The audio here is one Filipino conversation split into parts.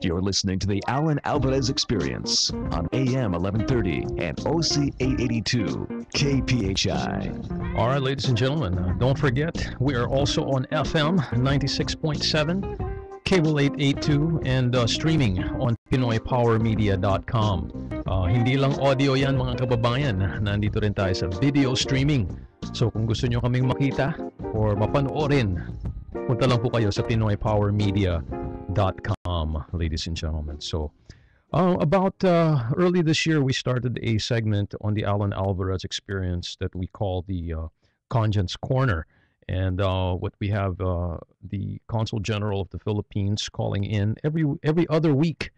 You're listening to the Allan Alvarez Experience on AM 1130 and OC 882 KPHI. All right, ladies and gentlemen, don't forget, we are also on FM 96.7, Cable 882, and streaming on PinoyPowerMedia.com. Hindi lang audio yan mga kababayan, nandito rin tayo sa video streaming. So kung gusto nyo kaming makita or mapanoorin, punta lang po kayo sa PinoyPowerMedia.com, ladies and gentlemen. So about early this year, we started a segment on the Allan Alvarez Experience that we call the Congen's Corner. And what we have the Consul General of the Philippines calling in every other week.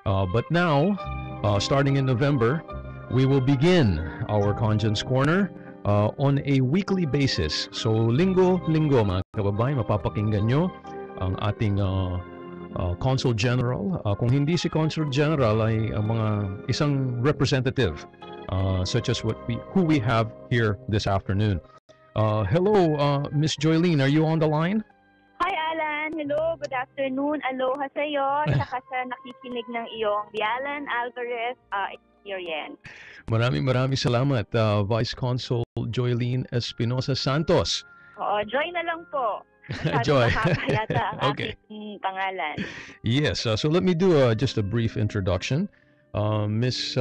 But now, starting in November, we will begin our Congen's Corner on a weekly basis. So linggo-linggo mga kababayan, mapapakinggan nyo ang ating Consul General. Kung hindi si Consul General ay isang representative such as who we have here this afternoon. Hello, Miss Joylene, are you on the line? Hi, Allan. Hello, good afternoon. Aloha sa'yo, tsaka sa nakikinig ng iyong The Allan Alvarez Experience. Maraming salamat, Vice Consul Joylene Espinosa Santos. Oo, Joy na lang po. Joy. Yata ang Okay. aking pangalan. Yes, so let me do just a brief introduction. Miss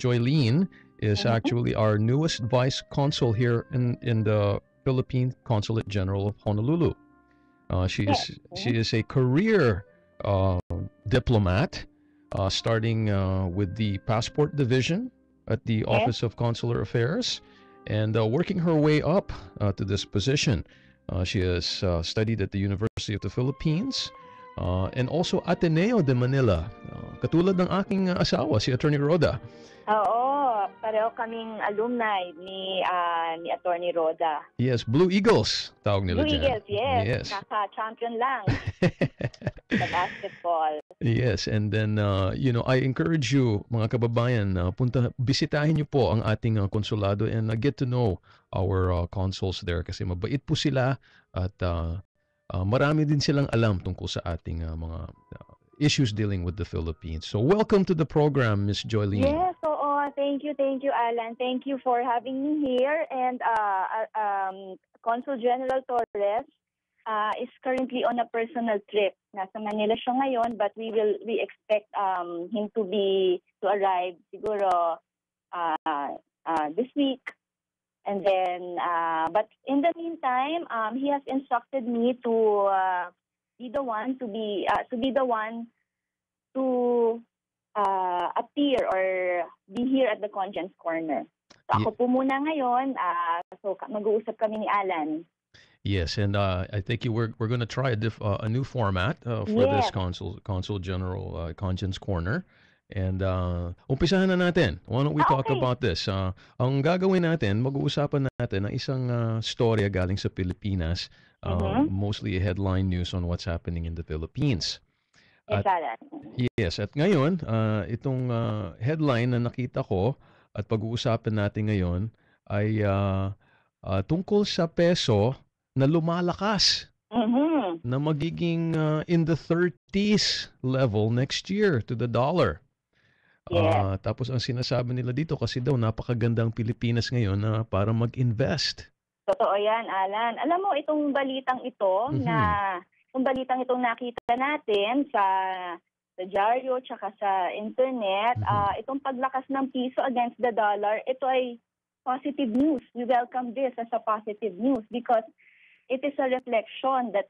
Joylene is actually our newest Vice Consul here in the Philippine Consulate General of Honolulu. She is a career diplomat, starting with the Passport Division at the Office of Consular Affairs, and working her way up to this position. She has studied at the University of the Philippines and also Ateneo de Manila. Katulad ng aking asawa, si Attorney Roda. Oo, pareho kaming alumni ni Attorney Roda. Yes, Blue Eagles, tawag nila Blue dyan. Eagles, yes. Yes. Kaka-champion lang sa basketball. Yes, and then, I encourage you, mga kababayan, bisitahin niyo po ang ating konsulado and get to know our consuls there kasi mabait po sila at marami din silang alam tungkol sa ating mga issues dealing with the Philippines. So welcome to the program, Miss Joylene. Yes, oo. Thank you, Allan. Thank you for having me here. And Consul General Torres is currently on a personal trip. Nasa Manila siya ngayon, but we expect him to arrive siguro this week. And then, but in the meantime, he has instructed me to be the one to appear or be here at the Congen's Corner. So ako po muna ngayon, so mag-uusap kami ni Allan. Yes, and I think we're going to try a new format for this Consul General Congen's Corner. And umpisahan na natin. Why don't we talk about this? Ang gagawin natin, mag-uusapan natin ng isang storya galing sa Pilipinas, mostly headline news on what's happening in the Philippines. Yes, at ngayon, itong headline na nakita ko at pag-uusapan natin ngayon ay tungkol sa peso na lumalakas. Na magiging in the 30s level next year to the dollar. Tapos ang sinasabi nila dito kasi daw napakagandang Pilipinas ngayon na para mag-invest. Totoo yan, Allan. Alam mo, itong balitang ito itong nakita natin sa dyaryo tsaka sa internet, itong paglakas ng piso against the dollar, ito ay positive news. We welcome this as a positive news because it is a reflection that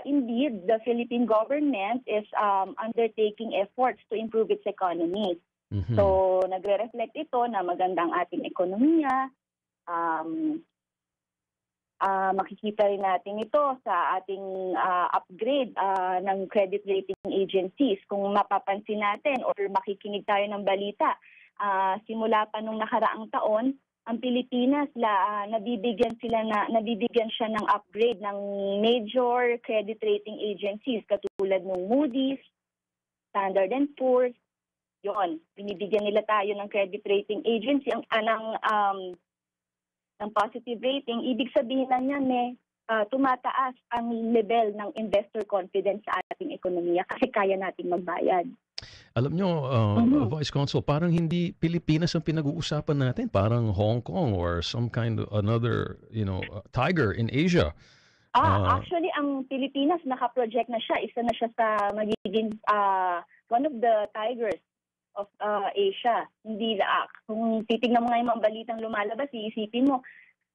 indeed the Philippine government is undertaking efforts to improve its economy. So nagre-reflect ito na magandang ating ekonomiya. Makikita rin natin ito sa ating upgrade ng credit rating agencies. Kung mapapansin natin or makikinig tayo ng balita, simula pa nung nakaraang taon, ang Pilipinas, nabibigyan siya ng upgrade ng major credit rating agencies katulad ng Moody's, Standard and Poor's. Yon, binibigyan nila tayo ng credit rating agency ng positive rating. Ibig sabihin na niyan tumataas ang level ng investor confidence sa ating ekonomiya kasi kaya nating magbayad. Alam nyo, Vice Consul, parang hindi Pilipinas ang pinag-uusapan natin. Parang Hong Kong or some kind of another, tiger in Asia. Actually, ang Pilipinas, naka-project na siya. Isa na siya sa magiging one of the tigers of Asia. Hindi kung titignan mo nga yung mga balitang lumalabas, iisipin mo,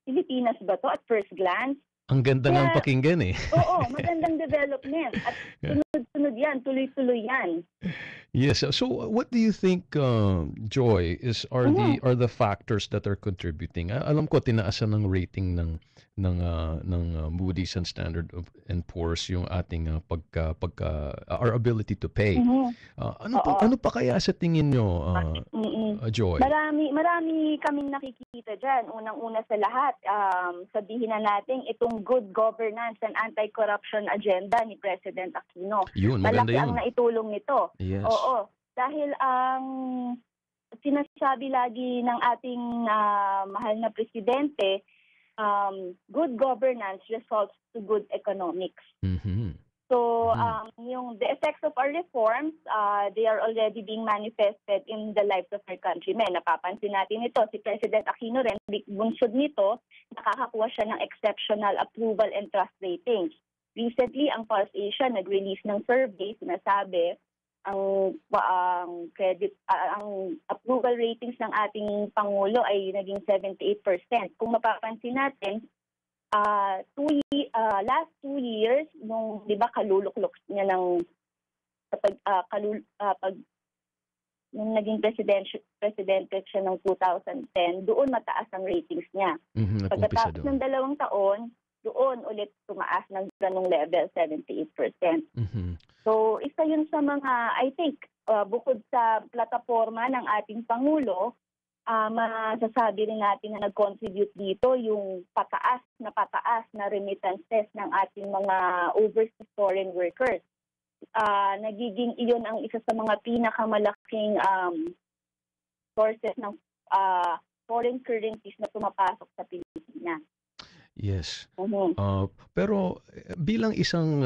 Pilipinas ba to at first glance? Ang ganda ng pakinggan eh. Oo, magandang development. At sunod-sunod yan, tuloy-tuloy yan. Yes. So what do you think, Joy, are the factors that are contributing? Alam ko tinaasan ng rating ng Moody's and Standard and Poor's yung ating our ability to pay. Ano pa kaya sa tingin nyo, Joy? Marami kaming nakikita diyan. Unang-una sa lahat, sabihin na natin itong good governance and anti-corruption agenda ni President Aquino. Yun, maganda malaki yun. ang naitulong nito. Yes. Oo. Dahil ang sinasabi lagi ng ating mahal na presidente, good governance results to good economics. Mm-hmm. So, the effects of our reforms, they are already being manifested in the lives of our countrymen. Napapansin natin ito. Si President Aquino rin, bunsod nito, nakakakuha siya ng exceptional approval and trust ratings. Recently, ang Pulse Asia nag-release ng survey, sinasabi, ang approval ratings ng ating Pangulo ay naging 78%. Kung mapapansin natin, last 2 years, nung, di ba, kaluluklok niya ng nung naging presidente siya ng 2010, doon mataas ang ratings niya. Pagkatapos ng 2 taon, doon ulit tumaas ng ganong level, 78%. So, isa yun sa mga, I think, bukod sa plataforma ng ating Pangulo, masasabi rin natin na nag-contribute dito yung pataas na remittances ng ating mga overseas foreign workers. Nagiging iyon ang isa sa mga pinakamalaking sources ng foreign currencies na pumapasok sa Pilipinas. Yes. Pero bilang isang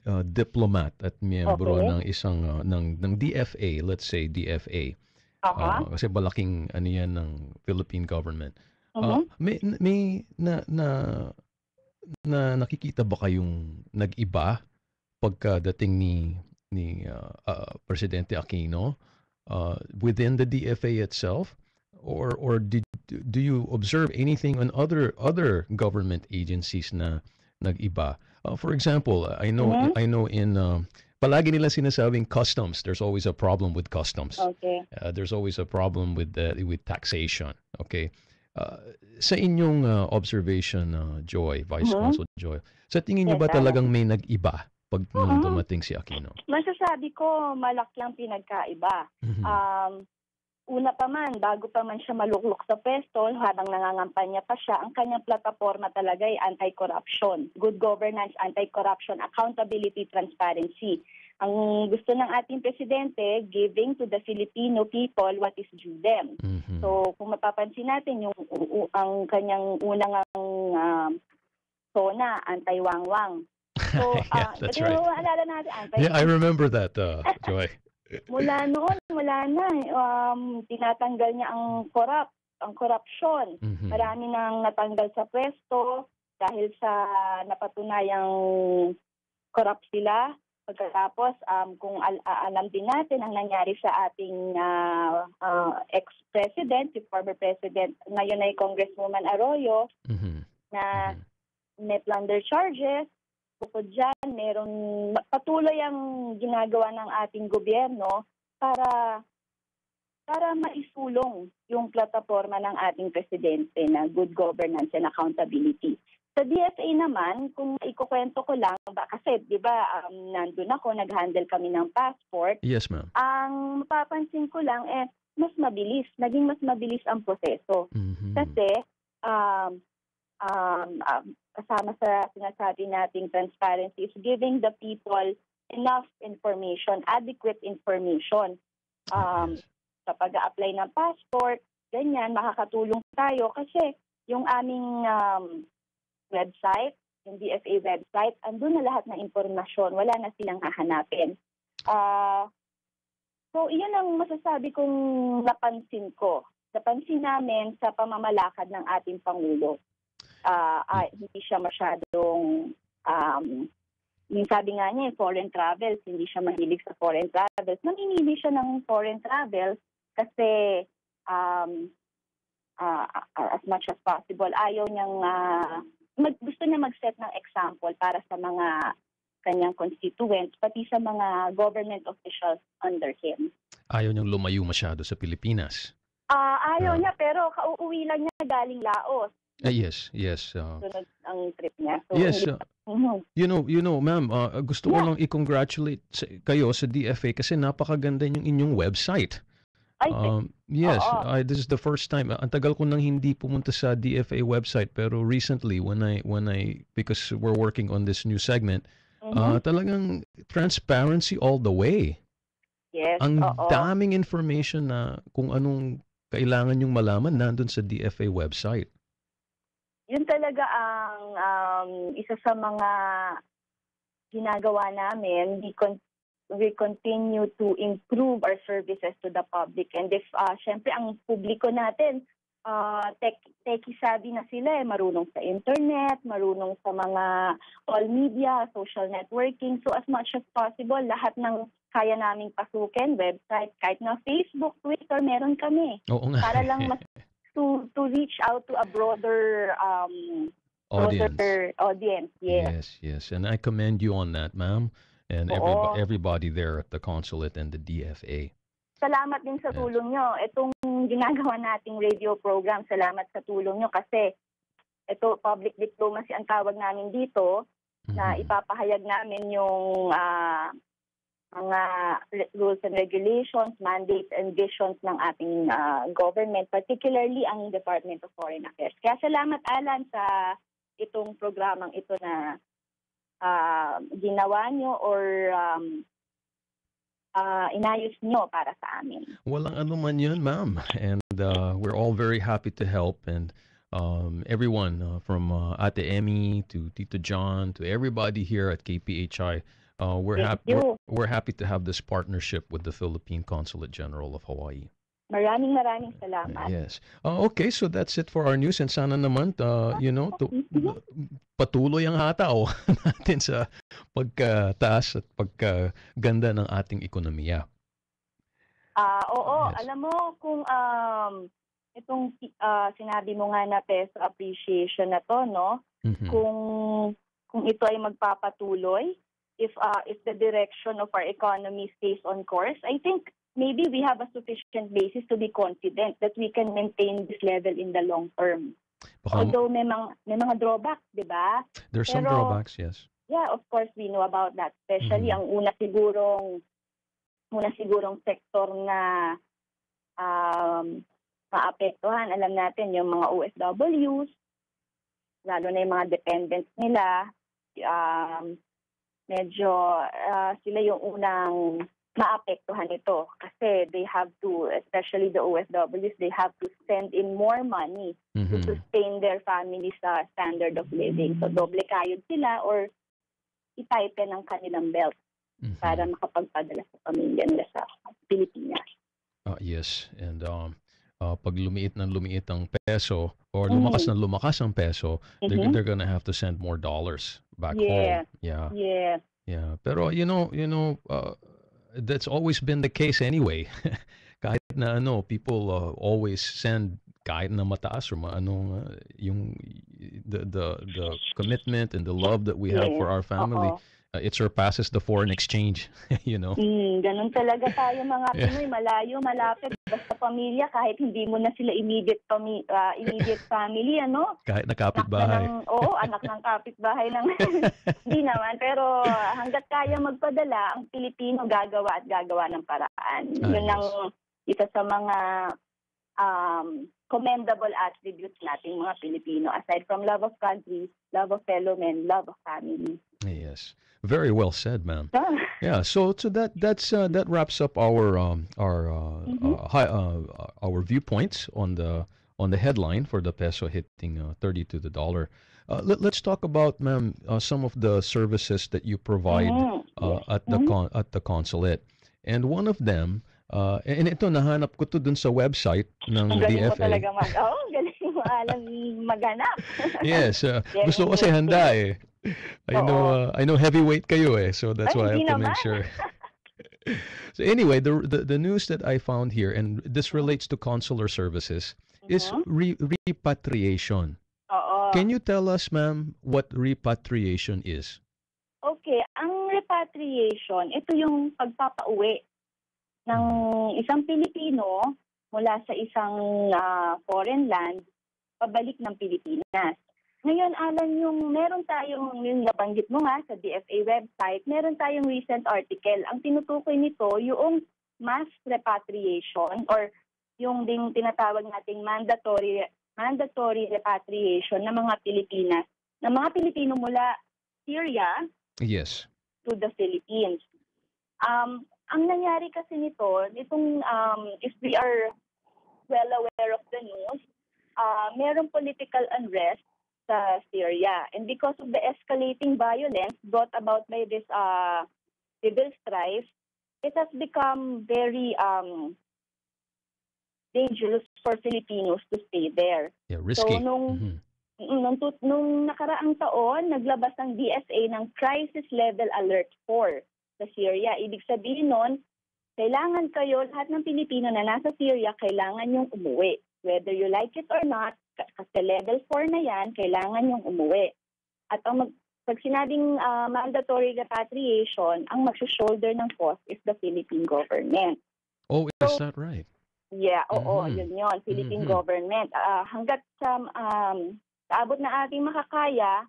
diplomat at miyembro ng isang ng DFA, let's say DFA, kasi malaking ano yan ng Philippine government. May nakikita ba kayong nag-iba pagkadating ni Presidente Aquino within the DFA itself, or do you observe anything on other government agencies na nag-iba? For example, I know in palagi nila sinasabing customs. There's always a problem with customs. Okay. There's always a problem with taxation. Okay. Sa inyong observation, Joy, Vice Consul Joy, sa tingin niyo ba talagang may nag-iba pag nung dumating si Aquino? Masasabi ko malaki ang pinagkaiba. Una pa man, bago pa man siya maluklok sa pwesto, habang nangangampanya pa siya, ang kanyang plataforma talaga ay anti-corruption. Good governance, anti-corruption, accountability, transparency. Ang gusto ng ating presidente, giving to the Filipino people what is due them. So, kung mapapansin natin, ang kanyang unang SONA, anti-wangwang. So, yeah, that's right. Alala natin, Yeah, I remember that, Joy. Mula noon, wala na. Tinatanggal niya ang korupsyon. Marami nang natanggal sa pwesto dahil sa napatunayang corrupt sila. Pagkatapos, kung alam din natin ang nangyari sa ating ex-president, si former president, ngayon ay Congresswoman Arroyo, na may plunder charges. Bukod dyan, patuloy ang ginagawa ng ating gobyerno para maisulong yung plataforma ng ating presidente na good governance and accountability. Sa DFA naman, kung ikukwento ko lang, kasi di ba nandun ako, nag-handle kami ng passport. Yes, ma'am. Ang mapapansin ko lang, mas mabilis. Naging mas mabilis ang proseso. Kasi, kasama sa sinasabi nating transparency is giving the people enough information, adequate information. Sa pag-a-apply ng passport, ganyan, makakatulong tayo kasi yung aming website, yung DFA website, andun na lahat ng impormasyon. Wala na silang hahanapin. So, iyan ang masasabi kong napansin ko. Napansin namin sa pamamalakad ng ating Pangulo. Hindi siya masyadong, yung sabi nga niya, foreign travels, hindi siya mahilig sa foreign travels. Mamimili siya ng foreign travels kasi as much as possible, ayaw niyang, gusto niya mag-set ng example para sa mga kanyang constituents, pati sa mga government officials under him. Ayaw niyang lumayo masyado sa Pilipinas. Ayaw niya, pero kauuwi lang niya galing Laos. Yes. Sunod ang trip niya. So, yes. You know, ma'am, gusto ko lang i-congratulate kayo sa DFA kasi napakaganda yung inyong website. Yes, this is the first time. Ang tagal ko nang hindi pumunta sa DFA website, pero recently when I because we're working on this new segment, talagang transparency all the way. Yes, ang daming information na kung anong kailangan yung malaman nandun sa DFA website. Yun talaga ang isa sa mga ginagawa namin. We continue to improve our services to the public. And if, syempre, ang publiko natin, tech-savvy na sila, marunong sa internet, marunong sa mga all media, social networking. So as much as possible, lahat ng kaya naming pasukin, website, kahit na Facebook, Twitter, meron kami. Oo nga. Para lang to reach out to a broader audience. Yes. And I commend you on that, ma'am. And everybody there at the consulate and the DFA. Salamat din sa tulong nyo. Itong ginagawa nating radio program, salamat sa tulong nyo kasi ito, public diplomacy ang tawag namin dito, na ipapahayag namin yung mga rules and regulations, mandates and visions ng ating government, particularly ang Department of Foreign Affairs. Kaya salamat, Allan, sa itong programang ito na ginawa nyo or inayos nyo para sa amin. Walang anuman yun, ma'am. And we're all very happy to help. And everyone from Ate Emmy to Tito John to everybody here at KPHI, we're happy to have this partnership with the Philippine Consulate General of Hawaii. Maraming salamat. Yes. Okay, so that's it for our news. And sana naman, patuloy ang hataw natin sa pagkataas at pagkaganda ng ating ekonomiya. Oo. Yes. Alam mo, kung itong sinabi mo nga na peso appreciation na to, no? Kung ito ay magpapatuloy, if the direction of our economy stays on course, I think maybe we have a sufficient basis to be confident that we can maintain this level in the long term. Although may mga drawbacks, di ba? There's some drawbacks, yes. Yeah, of course we know about that. Especially ang una sigurong sektor na maapektuhan. Alam natin yung mga OFWs, lalo na yung mga dependents nila, medyo sila yung unang maapektuhan ito kasi they have to, especially the OFWs, they have to send in more money to sustain their family's standard of living. So doble kayod sila or itighten ang kanilang belt para makapagpadala sa pamilya nila sa Pilipinas. Yes, and pag lumiit ang peso or lumakas ang peso, they're gonna have to send more dollars back home. Yeah. Pero you know, that's always been the case anyway. Kahit na people always send kahit na mataas or yung the commitment and the love that we have for our family. It surpasses the foreign exchange, you know. Ganun talaga tayo mga Pinoy, malayo, malapit, basta pamilya, kahit hindi mo na sila immediate family, ano? Kahit na kapitbahay. Anak ng kapitbahay lang. Hindi naman, pero hanggat kaya magpadala, ang Pilipino gagawa ng paraan. isa sa mga commendable attributes nating mga Pilipino, aside from love of country, love of fellow men, love of family. Yes, very well said, ma'am. Ah. Yeah, so that wraps up our viewpoints on the headline for the peso hitting 30 to the dollar. Let's talk about, ma'am, some of the services that you provide at the consulate, and one of them, and ito nahanap ko to dun sa website ng Ang galing mo DFA. talaga galing mo alam maghanap. Yes, gusto ko kasi handa eh. I know heavyweight kayo eh, so that's why I have to make sure. So anyway, the news that I found here, and this relates to consular services, is repatriation. Can you tell us, ma'am, what repatriation is? Okay, ang repatriation, ito yung pagpapauwi ng isang Pilipino mula sa isang foreign land pabalik ng Pilipinas. Ngayon, Alan, meron tayong, yung nabanggit mo nga sa DFA website, meron tayong recent article. Ang tinutukoy nito, yung mass repatriation or yung ding tinatawag nating mandatory repatriation ng mga Pilipino mula Syria Yes. to the Philippines. Ang nangyari kasi nitong if we are well aware of the news, merong political unrest sa Syria. And because of the escalating violence brought about by this civil strife, it has become very dangerous for Filipinos to stay there. Yeah, risky. So nung nakaraang taon, naglabas ng DSA ng Crisis Level Alert 4 sa Syria. Ibig sabihin nun, kailangan kayo, lahat ng Pilipino na nasa Syria, kailangan yung umuwi. Whether you like it or not, kasi level 4 na yan, kailangan yung umuwi. At pag sinabing mandatory repatriation, ang mag-shoulder ng cost is the Philippine government. Oh, is that right? Yeah, yun. Philippine government. Hanggat sa abot na ating makakaya,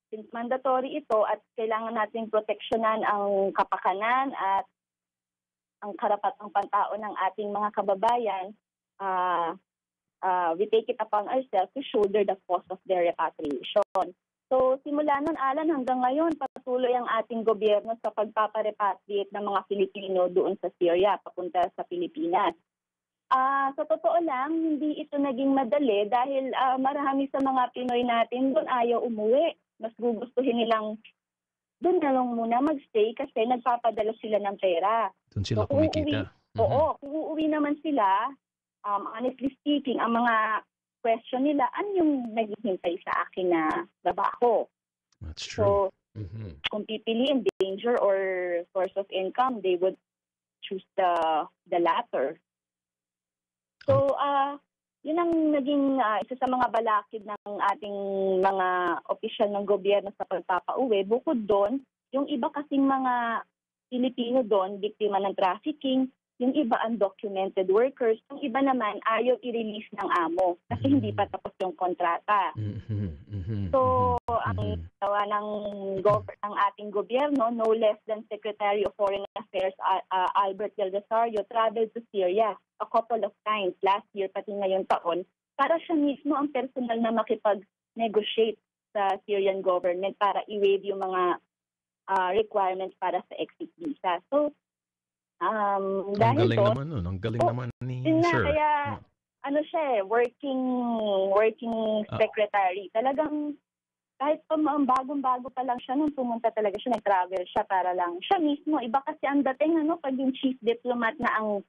since mandatory ito at kailangan nating proteksyonan ang kapakanan at ang karapatang pantao ng ating mga kababayan, we take it upon ourselves to shoulder the cost of their repatriation. So, simula nun, Alan, hanggang ngayon, patuloy ang ating gobyerno sa pagpaparepatriate ng mga Filipino doon sa Syria, papunta sa Pilipinas. Sa totoo lang, hindi ito naging madali dahil marami sa mga Pinoy natin doon ayaw umuwi. Mas gugustuhin nilang doon na lang muna magstay kasi nagpapadala sila ng pera. Doon sila kumikita. Oo, kung uuwi naman sila, honestly speaking, ang mga question nila, ano yung naghihintay sa akin na trabaho? That's true. So, kung pipiliin danger or source of income, they would choose the latter. So, yun ang naging isa sa mga balakid ng ating mga opisyal ng gobyerno sa pagpapauwi. Bukod doon, yung iba kasing mga Pilipino doon, biktima ng trafficking, yung iba undocumented workers, yung iba naman ayaw i-release ng amo kasi hindi pa tapos yung kontrata. So, ang tawa ng ating gobyerno, no less than Secretary of Foreign Affairs Albert Del Rosario traveled to Syria a couple of times last year, pati ngayong taon, para siya mismo ang personal na makipag-negotiate sa Syrian government para i-waive yung mga requirements para sa exit visa. So, dahil galing naman nun. Ang galing naman ni Sir. Kaya, siya working secretary. Talagang, kahit pa bagong-bago pa lang siya, nung pumunta talaga siya, nag-travel siya para lang. Siya mismo, iba kasi ang dating, pag yung chief diplomat na ang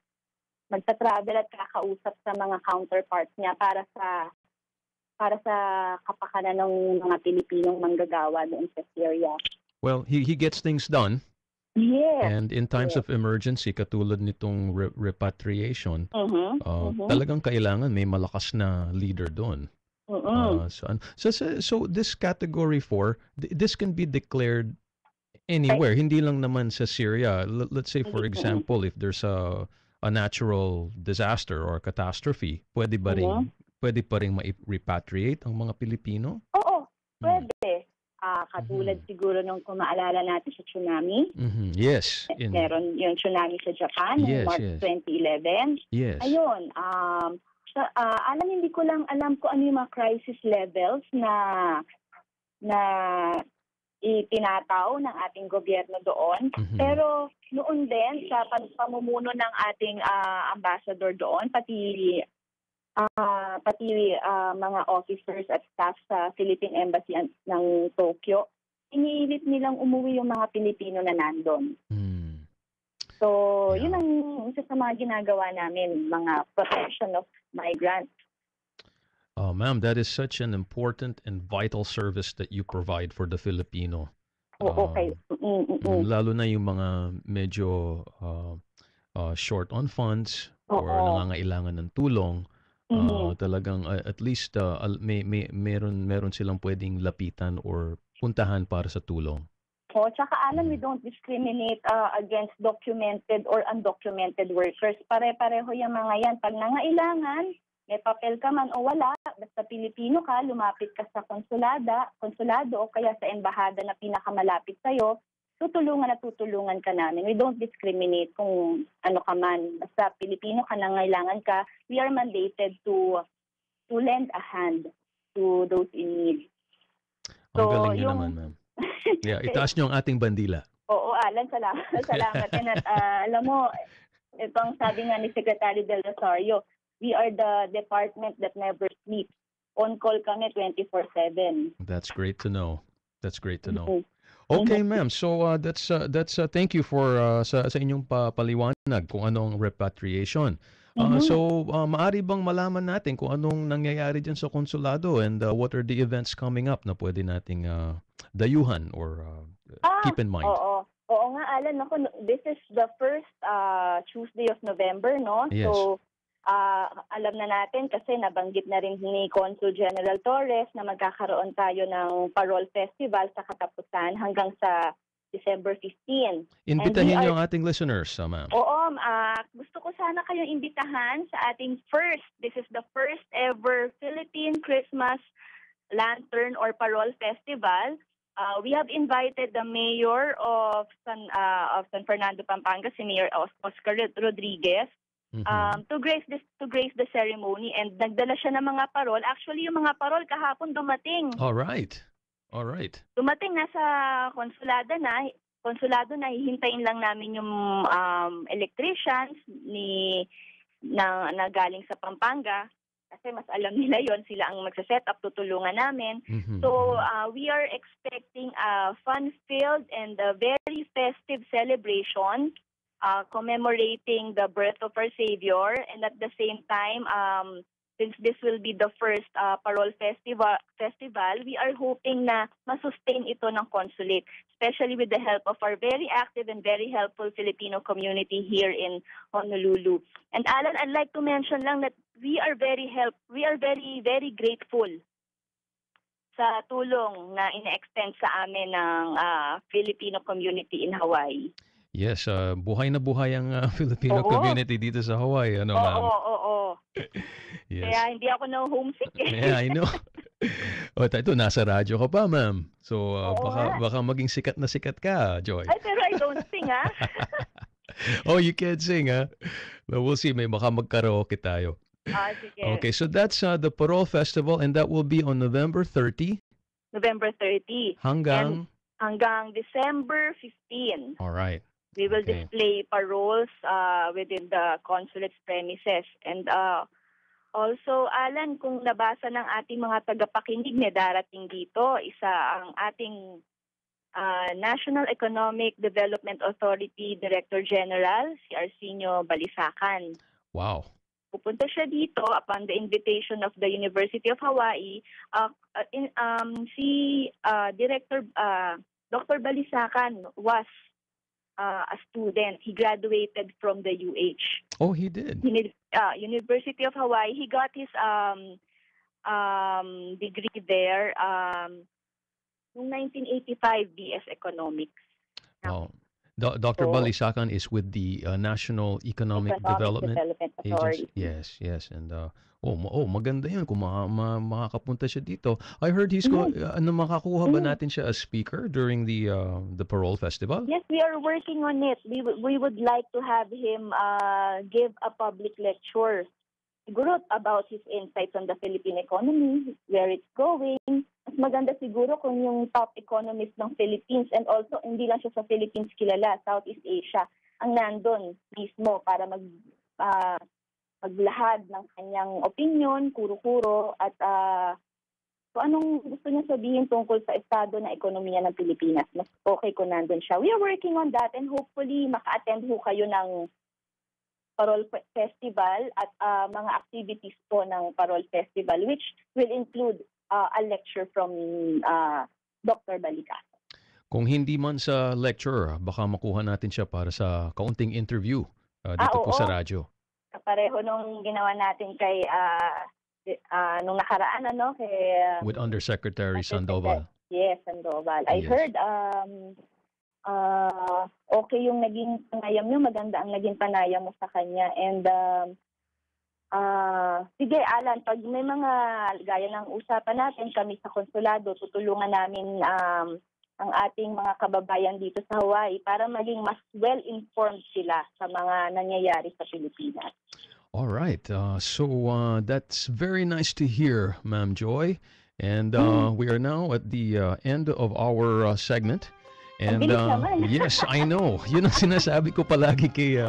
magta-travel at kakausap sa mga counterparts niya para sa kapakanan ng mga Pilipinong manggagawa doon sa Syria. Well, he gets things done. Yes. And in times of emergency, katulad nitong repatriation, talagang kailangan may malakas na leader doon. So this category 4, this can be declared anywhere, hindi lang naman sa Syria. Let's say, for example, if there's a natural disaster or catastrophe, pwede pa rin ma-repatriate ang mga Pilipino? Oo, pwede. Katulad siguro nung kung maalala natin sa tsunami. Yes. Meron yung tsunami sa Japan noong March 2011. Yes. Ayun, alam, hindi ko lang alam kung ano yung mga crisis levels na itinataw ng ating gobyerno doon. Pero noon din, sa pamumuno ng ating ambassador doon, pati mga officers at staff sa Philippine Embassy ng Tokyo, iniilit nilang umuwi yung mga Pilipino na nandun. So, yun ang isa sa mga ginagawa namin, mga protection of migrants. Ma'am, that is such an important and vital service that you provide for the Filipino. Okay. Lalo na yung mga medyo short on funds or nangangailangan ng tulong. Talagang at least meron silang pwedeng lapitan or puntahan para sa tulong. Tsaka Allan, we don't discriminate against documented or undocumented workers. Pare-pareho yung mga yan. Pag nangailangan, may papel ka man o wala, basta Pilipino ka, lumapit ka sa konsulado o kaya sa embahada na pinakamalapit sa'yo, tutulungan ka namin. We don't discriminate kung ano ka man. Basta Pilipino ka, nangailangan ka, we are mandated to lend a hand to those in need. Ang galing nyo naman, ma'am. Yeah, itaas nyo ang ating bandila. Oo, Allan, salamat. And alam mo, itong sabi nga ni Secretary Del Rosario, we are the department that never sleeps. On call kami 24/7. That's great to know. Okay, ma'am. So that's thank you for sa inyong paliwanag kung anong repatriation. So maari bang malaman natin kung anong nangyayari diyan sa konsulado and what are the events coming up na pwede nating dayuhan or keep in mind? Oo nga, Allan, this is the first Tuesday of November, no? Yes. So alam na natin kasi nabanggit na rin ni Consul General Torres na magkakaroon tayo ng Parol Festival sa katapusan hanggang sa December 15. Imbitahin niyo ang ating listeners, ma'am. Oo, gusto ko sana kayong imbitahan sa ating this is the first ever Philippine Christmas Lantern or Parol Festival. We have invited the mayor of San Fernando, Pampanga, si Mayor Oscar Rodriguez, to grace the ceremony, and nagdala siya ng mga parol. Actually, yung mga parol kahapon dumating. All right. Dumating na sa konsulado na hihintayin lang namin yung electricians na galing sa Pampanga kasi mas alam nila yon, sila ang magse-set up, tutulungan namin. So we are expecting a fun-filled and a very festive celebration commemorating the birth of our Savior, and at the same time, since this will be the first Parol Festival, we are hoping na masustain ito ng consulate, especially with the help of our very active and very helpful Filipino community here in Honolulu. And Allan, I'd like to mention lang that we are very, very grateful sa tulong na ina-extend sa amin ng Filipino community in Hawaii. Yes, buhay na buhay ang Filipino community dito sa Hawaii. Ma'am? Oo. Yes. Kaya hindi ako na-homesick eh. Yeah, I know. Ito, nasa radyo ka pa, ma'am. So, baka maging sikat na sikat ka, Joy. Ay, pero I don't sing, ha? Oh, you can't sing, ha? But we'll see. May baka mag-karaoke tayo. Sige. Okay, so that's the Parol Festival, and that will be on November 30. November 30. Hanggang December 15. All right. We will display paroles within the consulate's premises. And also, Allan, kung nabasa ng ating mga tagapakinig na darating dito, isa ang ating National Economic Development Authority Director General, si Arsenio Balisacan. Wow. Pupunta siya dito upon the invitation of the University of Hawaii. Si Director Dr. Balisacan was a student. He graduated from the UH. Oh, he did. University of Hawaii. He got his degree there noong 1985, BS Economics. Oh, Dr. Balisacan is with the National Economic Development Agency. Authority. Yes. And maganda yun kung makakapunta siya dito. I heard he's makakuha ba natin siya as speaker during the Parole Festival? Yes, we are working on it. We would like to have him give a public lecture, siguro about his insights on the Philippine economy, where it's going. Mas maganda siguro kung yung top economist ng Philippines, and also hindi lang siya sa Philippines kilala, Southeast Asia, ang nandun mismo para maglahad ng kanyang opinion, kuro-kuro, at kung anong gusto niya sabihin tungkol sa estado ng ekonomiya ng Pilipinas. Mas okay kung nandun siya. We are working on that, and hopefully maka-attend ho kayo ng Parole Festival at mga activities po ng Parole Festival, which will include a lecture from Dr. Balisacan. Kung hindi man sa lecture, baka makuha natin siya para sa kaunting interview dito po sa radyo. Kapareho nung ginawa natin kay nung nakaraan kay with Undersecretary Sandoval. Yes, Sandoval. I heard okay yung naging panayam niyo, maganda ang naging panayam mo sa kanya, and sige Allan, pag may mga gaya ng usapan natin kami sa konsulado, tutulungan namin ang ating mga kababayan dito sa Hawaii para maging mas well-informed sila sa mga nangyayari sa Pilipinas. All right. So that's very nice to hear, Ma'am Joy. And we are now at the end of our segment. And yes, I know. Yun ang sinasabi ko palagi kay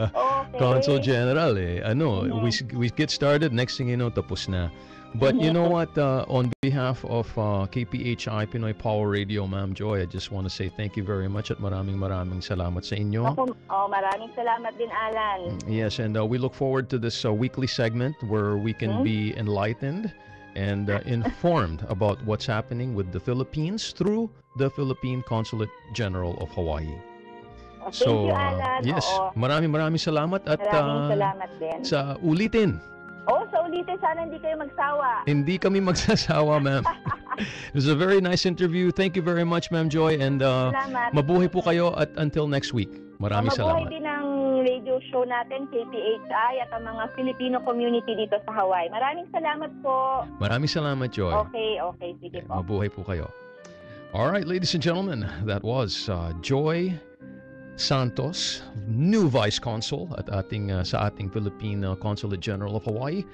Consul General. We get started, next thing you know, tapos na. But you know what, on behalf of KPHI Pinoy Power Radio, Ma'am Joy, I just want to say thank you very much at maraming salamat sa inyo. Maraming salamat din, Allan. Yes, and we look forward to this weekly segment where we can be enlightened and informed about what's happening with the Philippines through the Philippine Consulate General of Hawaii. Thank you, Allan. Yes, maraming salamat at maraming salamat din. Sa ulitin. Sa ulitin, sana hindi kayo magsawa. Hindi kami magsasawa, ma'am. It was a very nice interview. Thank you very much, Ma'am Joy, and mabuhay po kayo at until next week. Maraming salamat. Mabuhay din ang radio show natin, KPHI, at ang mga Filipino community dito sa Hawaii. Maraming salamat po. Maraming salamat, Joy. Okay, sige po. Mabuhay po kayo. All right, ladies and gentlemen, that was Joy Santos, new Vice Consul at sa ating Philippine Consulate General of Hawaii,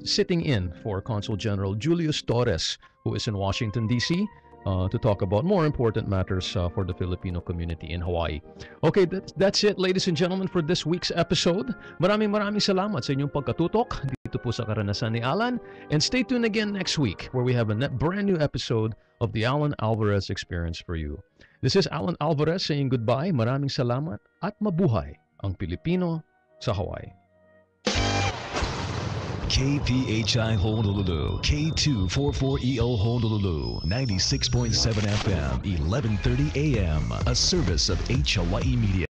sitting in for Consul General Julius Torres, who is in Washington, D.C., to talk about more important matters for the Filipino community in Hawaii. Okay, that's it, ladies and gentlemen, for this week's episode. Maraming salamat sa inyong pagkatutok dito po sa Karanasan ni Allan. And stay tuned again next week where we have a brand new episode of the Allan Alvarez Experience for you. This is Allan Alvarez saying goodbye. Maraming salamat at mabuhay ang Pilipino sa Hawaii. KPHI Honolulu, K244EO Honolulu, 96.7 FM, 1130 AM, a service of H Hawaii Media.